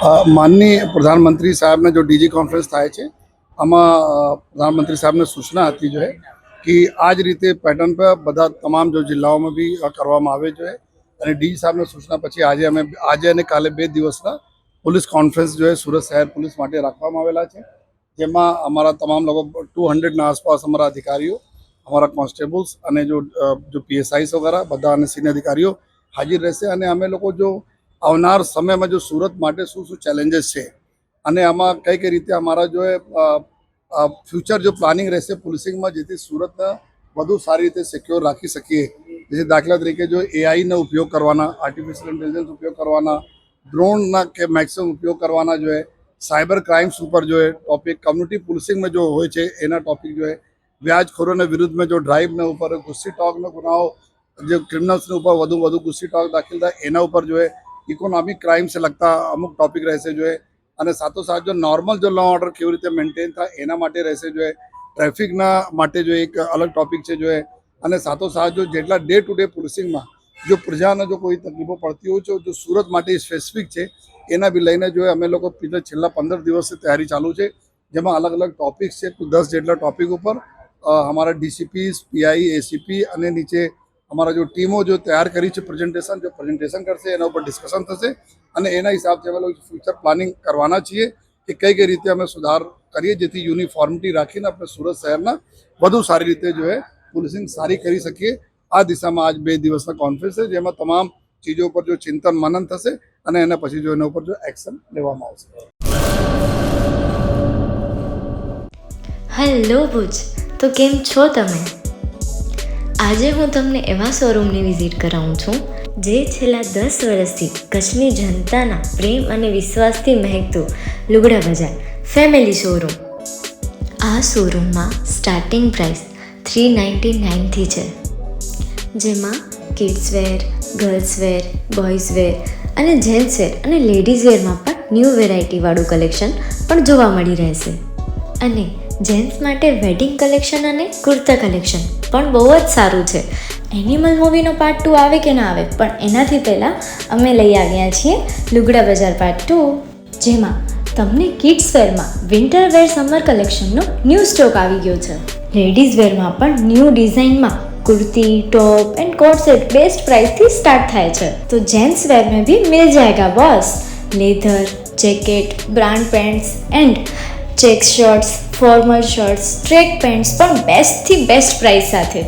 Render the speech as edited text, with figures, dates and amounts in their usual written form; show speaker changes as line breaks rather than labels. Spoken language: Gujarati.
માનनीय प्रधानमंत्री साहब ने जो डीजी कॉन्फ्रेंस થાય છે આમાં પ્રધાનમંત્રી સાહેબને સૂચના હતી જો કે આ જ રીતે પેટર્ન પર બધા તમામ જો જિલ્લાઓમાં બી કરવામાં આવે જો અને ડીજી સાહેબને સૂચના પછી આજે અને કાલે 2 દિવસના પોલીસ કોન્ફરન્સ જો સુરત શહેર પોલીસ માટે રાખવામાં આવેલા છે, જેમાં અમારા તમામ લોકો 200ના આસપાસ અમારા અધિકારીઓ, અમારા કોન્સ્ટેબલ્સ અને જો પીએસઆઈસ વગેરે બધા અને સિનિયર અધિકારીઓ હાજર રહેશે અને અમે લોકો જો આવનાર સમયમાં જો સુરત માટે શું ચેલેન્જીસ છે અને આમાં કઈ રીતે અમારા જો ફ્યુચર જો પ્લાનિંગ રહેશે પોલીસિંગમાં, જેથી સુરતને વધુ સારી રીતે સિક્યોર રાખી શકીએ. જે દાખલા તરીકે જો એઆઈનો ઉપયોગ કરવાના, આર્ટિફિશિયલ ઇન્ટેલિજન્સ ઉપયોગ કરવાના, ડ્રોનના કે મેક્સિમમ ઉપયોગ કરવાના જો સાયબર ક્રાઇમ્સ ઉપર જો ટોપિક કમ્યુનિટી પોલીસિંગમાં જો હોય છે એના ટોપિક જો વ્યાજખોરોના વિરુદ્ધમાં જો ડ્રાઇવના ઉપર ગુસ્સી ટોકનો ગુનાઓ, जो क्रिमिनल्सने ऊपर વધુ ગુસ્સી ટોક દાખલ થાય એના ઉપર જો ઇકોનોમિક ક્રાઇમ से लगता અમુક ટોપિક રહેશે જો અને સાથોસાથ જો નોર્મલ જો લો ઓર્ડર કેવી રીતે મેન્ટેન થાય એના માટે રહેશે જો ટ્રાફિકના માટે જો એક અલગ ટોપિક છે જો અને સાથોસાથ જો જેટલા ડે ટુ ડે પોલીસિંગમાં જો પ્રજાને જો કોઈ તકલીફો પડતી હોય છે જો સુરત માટે સ્પેસિફિક છે એના બી લઈને જો અમે લોકો છેલ્લા 15 દિવસથી તૈયારી ચાલુ છે, જેમાં અલગ અલગ ટોપિક્સ છે. 10 જેટલા ટોપિક ઉપર हमारा डीसीपीस, पीआई, एसीपी અને નીચે हमारा जो टीमों जो तैयार करी है प्रेजेंटेशन करते एना पर डिस्कशन थशे અને એના હિસાબથી અમે લોકો ફ્યુચર પ્લાનિંગ કરવાના છીએ કે કઈ રીતે અમે સુધાર કરીએ જેથી યુનિફોર્મિટી રાખીને આપણે સુરત શહેરના વધુ સારી રીતે જો પોલીસિંગ સારી કરી શકીએ. આ દિશામાં આજ 2 દિવસના કોન્ફરન્સ છે, જેમાં તમામ ચીજો પર જો ચિંતન मनन થશે અને એના પછી જો એના ઉપર જો એક્શન લેવામાં આવશે.
હેલો ભુજ, તો કેમ છો તમે? આજે હું તમને એવા શોરૂમની વિઝિટ કરાવું છું જે છેલ્લા 10 વર્ષથી કચ્છની જનતાના પ્રેમ અને વિશ્વાસથી મહેકતું લુગડા બજાર ફેમિલી શોરૂમ. આ શોરૂમમાં સ્ટાર્ટિંગ પ્રાઇસ 399થી છે, જેમાં kids wear, girls wear, boys wear અને જેન્ટ્સ વેર અને લેડીઝ વેરમાં પણ ન્યૂ વેરાયટીવાળું કલેક્શન પણ જોવા મળી રહેશે. અને જેન્ટ્સ માટે વેડિંગ કલેક્શન અને કુર્તા કલેક્શન પણ બહુ જ સારું છે. એનિમલ મૂવીનો પાર્ટ 2 આવે કે ના આવે, પણ એનાથી પહેલાં અમે લઈ આવ્યા છીએ લુગડા બજાર પાર્ટ 2, જેમાં તમને કિડ્સ વેરમાં વિન્ટર વેર સમર કલેક્શનનો ન્યૂ સ્ટોક આવી ગયો છે. લેડીઝ વેરમાં પણ ન્યૂ ડિઝાઇનમાં kurti, top and coat set best price थी स्टार्ट थाय छे. तो जेंट्स वेर में भी मिल जाएगा boss. Leather, jacket, brand pants and check shirts, formal shirts, track pants पर बेस्ट थी बेस्ट प्राइस साथे.